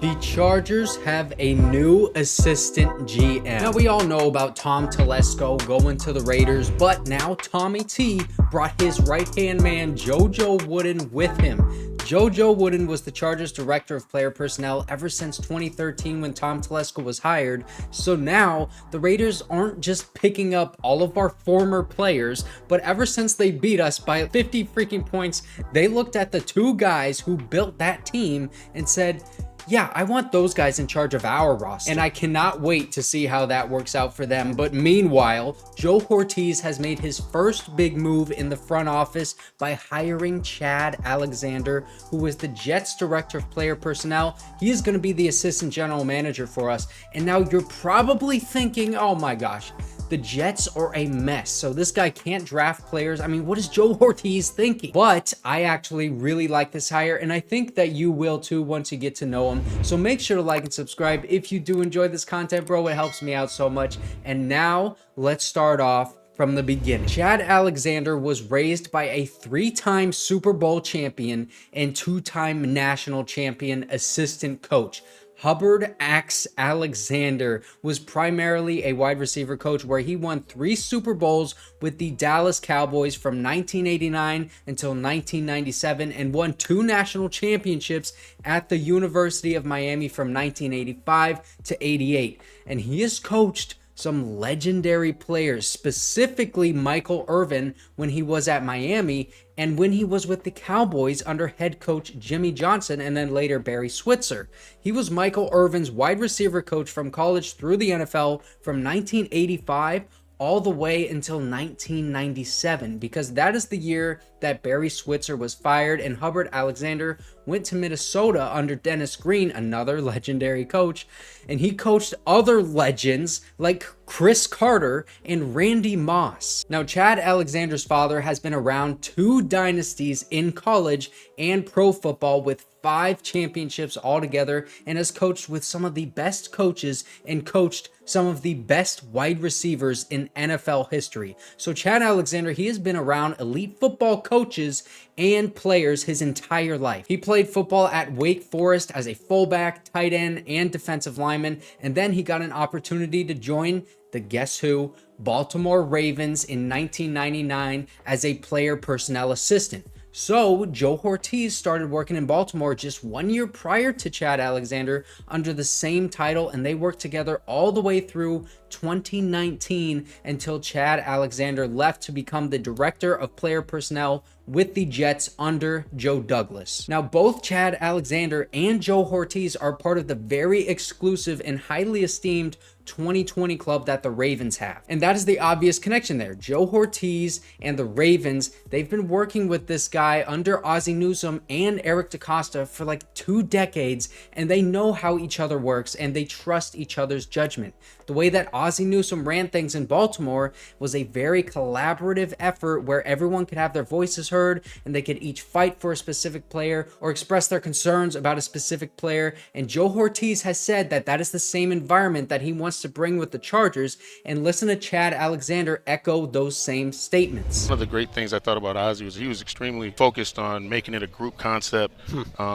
The Chargers have a new assistant GM. Now, we all know about Tom Telesco going to the Raiders, but now Tommy T brought his right-hand man, JoJo Wooden, with him. JoJo Wooden was the Chargers director of player personnel ever since 2013 when Tom Telesco was hired. So now the Raiders aren't just picking up all of our former players, but ever since they beat us by 50 freaking points, they looked at the two guys who built that team and said, yeah, I want those guys in charge of our roster. And I cannot wait to see how that works out for them. But meanwhile, Joe Hortiz has made his first big move in the front office by hiring Chad Alexander, who is the Jets director of player personnel. He is going to be the assistant general manager for us. And now you're probably thinking, oh my gosh, the Jets are a mess, so this guy can't draft players. I mean, what is Joe Hortiz thinking? But I actually really like this hire, and I think that you will too once you get to know him. So make sure to like and subscribe if you do enjoy this content, bro. It helps me out so much. And now let's start off from the beginning. Chad Alexander was raised by a 3-time Super Bowl champion and 2-time national champion assistant coach. Hubbard Axe Alexander was primarily a wide receiver coach where he won 3 Super Bowls with the Dallas Cowboys from 1989 until 1997 and won 2 national championships at the University of Miami from 1985 to 88. And he has coached some legendary players, specifically Michael Irvin when he was at Miami and when he was with the Cowboys under head coach Jimmy Johnson and then later Barry Switzer. He was Michael Irvin's wide receiver coach from college through the NFL from 1985 all the way until 1997, because that is the year that Barry Switzer was fired and Hubbard Alexander went to Minnesota under Dennis Green, another legendary coach, and he coached other legends like Cris Carter and Randy Moss. Now, Chad Alexander's father has been around 2 dynasties in college and pro football with 5 championships altogether and has coached with some of the best coaches and coached some of the best wide receivers in NFL history. So Chad Alexander, he has been around elite football coaches and players his entire life. He played football at Wake Forest as a fullback, tight end, and defensive lineman, and then he got an opportunity to join the guess who, Baltimore Ravens in 1999 as a player personnel assistant. So Joe Hortiz started working in Baltimore just 1 year prior to Chad Alexander under the same title, and they worked together all the way through 2019 until Chad Alexander left to become the director of player personnel with the Jets under Joe Douglas. Now, both Chad Alexander and Joe Hortiz are part of the very exclusive and highly esteemed 2020 club that the Ravens have. And that is the obvious connection there. Joe Hortiz and the Ravens, they've been working with this guy under Ozzie Newsome and Eric DeCosta for like 2 decades, and they know how each other works and they trust each other's judgment. The way that Ozzie Newsome ran things in Baltimore was a very collaborative effort where everyone could have their voices heard and they could each fight for a specific player or express their concerns about a specific player. And Joe Hortiz has said that that is the same environment that he wants to bring with the Chargers, and listen to Chad Alexander echo those same statements. One of the great things I thought about Ozzie was he was extremely focused on making it a group concept,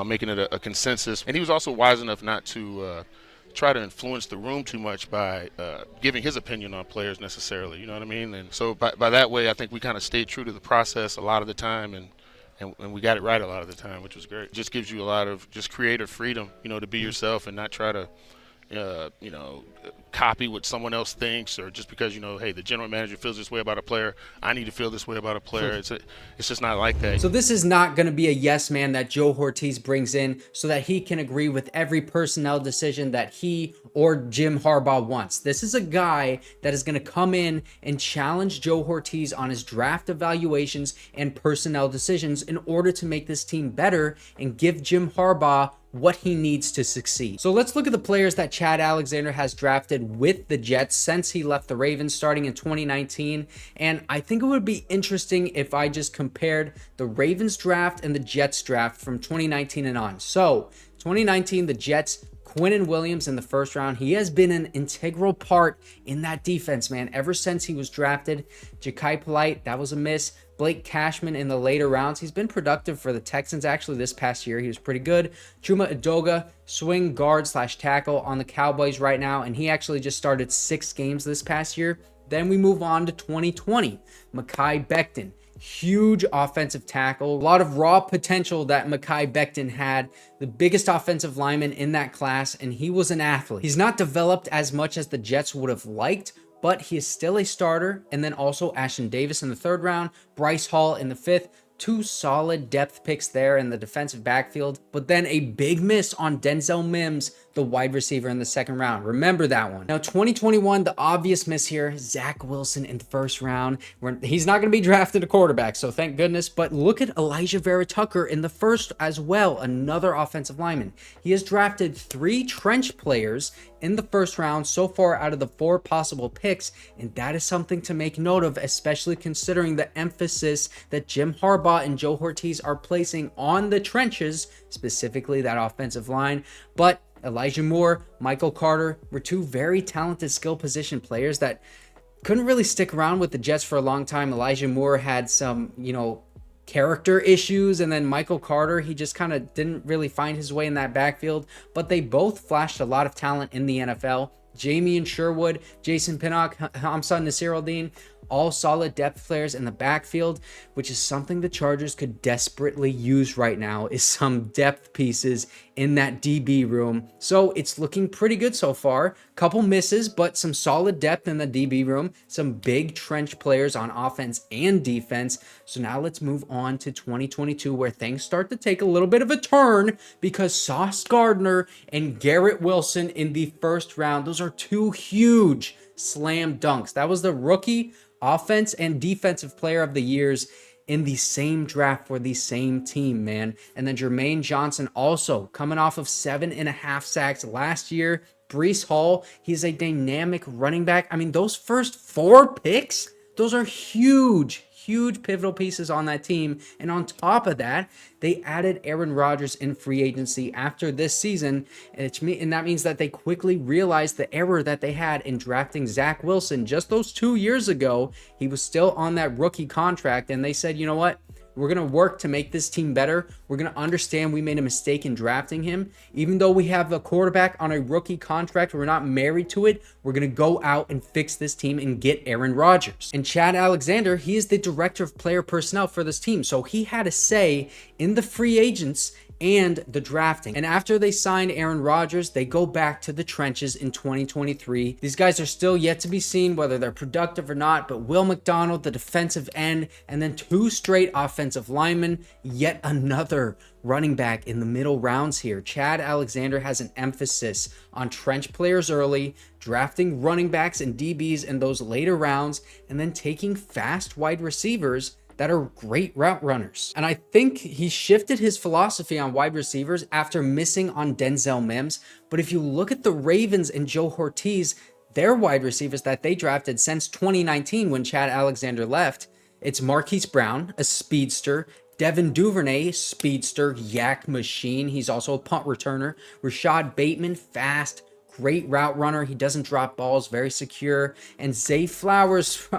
making it a consensus, and he was also wise enough not to try to influence the room too much by giving his opinion on players necessarily, you know what I mean? And so by that way, I think we kind of stayed true to the process a lot of the time, and we got it right a lot of the time, which was great. It just gives you a lot of just creative freedom, you know, to be yourself and not try to copy what someone else thinks, or just because, you know, hey, the general manager feels this way about a player, I need to feel this way about a player. It's just not like that. So this is not going to be a yes man that Joe Hortiz brings in so that he can agree with every personnel decision that he or Jim Harbaugh wants. This is a guy that is going to come in and challenge Joe Hortiz on his draft evaluations and personnel decisions in order to make this team better and give Jim Harbaugh what he needs to succeed. So let's look at the players that Chad Alexander has drafted with the Jets since he left the Ravens starting in 2019. And I think it would be interesting if I just compared the Ravens draft and the Jets draft from 2019 and on. So 2019, the Jets, Quinnen Williams in the first round. He has been an integral part in that defense, man, ever since he was drafted. Ja'Kai Polite, that was a miss. Blake Cashman in the later rounds. He's been productive for the Texans actually this past year. He was pretty good. Chuma Edoga, swing guard / tackle on the Cowboys right now, and he actually just started 6 games this past year. Then we move on to 2020. Mekhi Becton, huge offensive tackle. A lot of raw potential that Mekhi Becton had. The biggest offensive lineman in that class, and he was an athlete. He's not developed as much as the Jets would have liked, but he is still a starter. And then also Ashton Davis in the 3rd round, Bryce Hall in the 5th. 2 solid depth picks there in the defensive backfield, but then a big miss on Denzel Mims, the wide receiver in the 2nd round. Remember that one. Now, 2021, the obvious miss here, Zach Wilson in the 1st round. He's not going to be drafted a quarterback, so thank goodness. But look at Elijah Vera Tucker in the 1st as well, another offensive lineman. He has drafted 3 trench players in the 1st round so far out of the 4 possible picks, and that is something to make note of, especially considering the emphasis that Jim Harbaugh and Joe Hortiz are placing on the trenches, specifically that offensive line. But Elijah Moore, Michael Carter were 2 very talented skill position players that couldn't really stick around with the Jets for a long time. Elijah Moore had some, character issues, and then Michael Carter, he just kind of didn't really find his way in that backfield, but they both flashed a lot of talent in the NFL. Jamie Sherwood, Jason Pinnock, Hamza Nasir-Al-Din, all solid depth players in the backfield, which is something the Chargers could desperately use right now, is some depth pieces in that DB room. So it's looking pretty good so far. Couple misses, but some solid depth in the DB room, some big trench players on offense and defense. So now let's move on to 2022, where things start to take a little bit of a turn because Sauce Gardner and Garrett Wilson in the 1st round, those are 2 huge slam dunks. That was the rookie offense and defensive player of the years in the same draft for the same team, man. And then Jermaine Johnson also coming off of 7.5 sacks last year. Breece Hall, he's a dynamic running back. I mean, those first 4 picks, those are huge pivotal pieces on that team. And on top of that, they added Aaron Rodgers in free agency after this season. And that means that they quickly realized the error that they had in drafting Zach Wilson just those 2 years ago. He was still on that rookie contract, and they said, you know what? We're going to work to make this team better. We're going to understand we made a mistake in drafting him. Even though we have a quarterback on a rookie contract, we're not married to it. We're going to go out and fix this team and get Aaron Rodgers. And Chad Alexander, he is the director of player personnel for this team. So he had a say in the free agents and the drafting. And after they signed Aaron Rodgers, they go back to the trenches in 2023. These guys are still yet to be seen whether they're productive or not, but Will McDonald, the defensive end, and then 2 straight offensive linemen, yet another running back in the middle rounds here. Chad Alexander has an emphasis on trench players early, drafting running backs and DBs in those later rounds, and then taking fast wide receivers that are great route runners. And I think he shifted his philosophy on wide receivers after missing on Denzel Mims. But if you look at the Ravens and Joe Hortiz, their wide receivers that they drafted since 2019 when Chad Alexander left, it's Marquise Brown, a speedster, Devin Duvernay, speedster, yak machine. He's also a punt returner. Rashad Bateman, fast, great route runner. He doesn't drop balls, very secure. And Zay Flowers,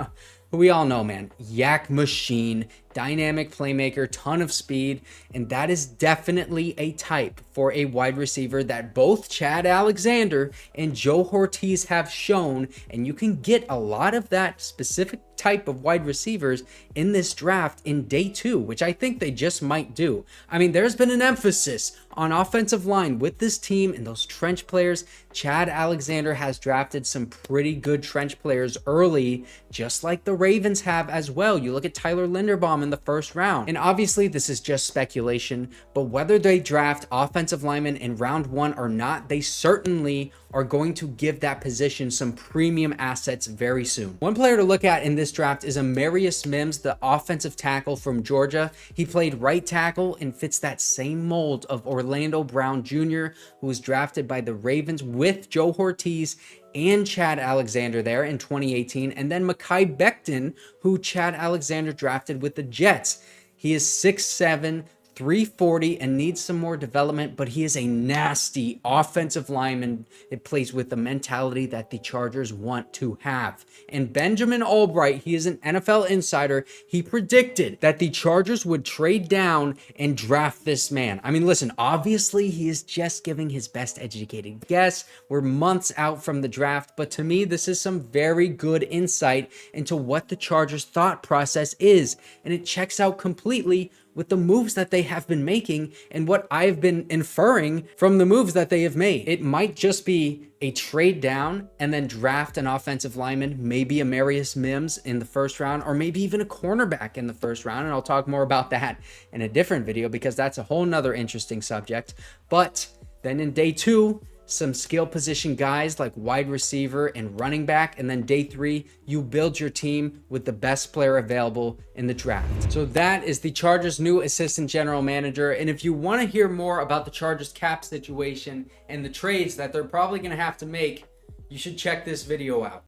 who we all know, man, yak machine, dynamic playmaker, ton of speed, and that is definitely a type for a wide receiver that both Chad Alexander and Joe Hortiz have shown, and you can get a lot of that specific type of wide receivers in this draft in day 2, which I think they just might do. I mean, there's been an emphasis on offensive line with this team and those trench players. Chad Alexander has drafted some pretty good trench players early, just like the Ravens have as well. You look at Tyler Linderbaum in the 1st round. And obviously this is just speculation, but whether they draft offensive linemen in round 1 or not, they certainly are going to give that position some premium assets very soon. One player to look at in this draft is Amarius Mims, the offensive tackle from Georgia. He played right tackle and fits that same mold of Orlando Brown Jr., who was drafted by the Ravens with Joe Hortiz and Chad Alexander there in 2018, and then Mekhi Becton, who Chad Alexander drafted with the Jets. He is 6'7", 340 and needs some more development, but he is a nasty offensive lineman. It plays with the mentality that the Chargers want to have. And Benjamin Albright, he is an NFL insider. He predicted that the Chargers would trade down and draft this man. I mean, listen, obviously he is just giving his best educated guess. We're months out from the draft, but to me, this is some very good insight into what the Chargers' thought process is. And it checks out completely with the moves that they have been making and what I've been inferring from the moves that they have made. It might just be a trade down and then draft an offensive lineman, maybe Amarius Mims in the first round, or maybe even a cornerback in the first round. And I'll talk more about that in a different video because that's a whole nother interesting subject. But then in day 2, some skill position guys like wide receiver and running back. And then day 3, you build your team with the best player available in the draft. So that is the Chargers' new assistant general manager. And if you want to hear more about the Chargers cap situation and the trades that they're probably going to have to make, you should check this video out.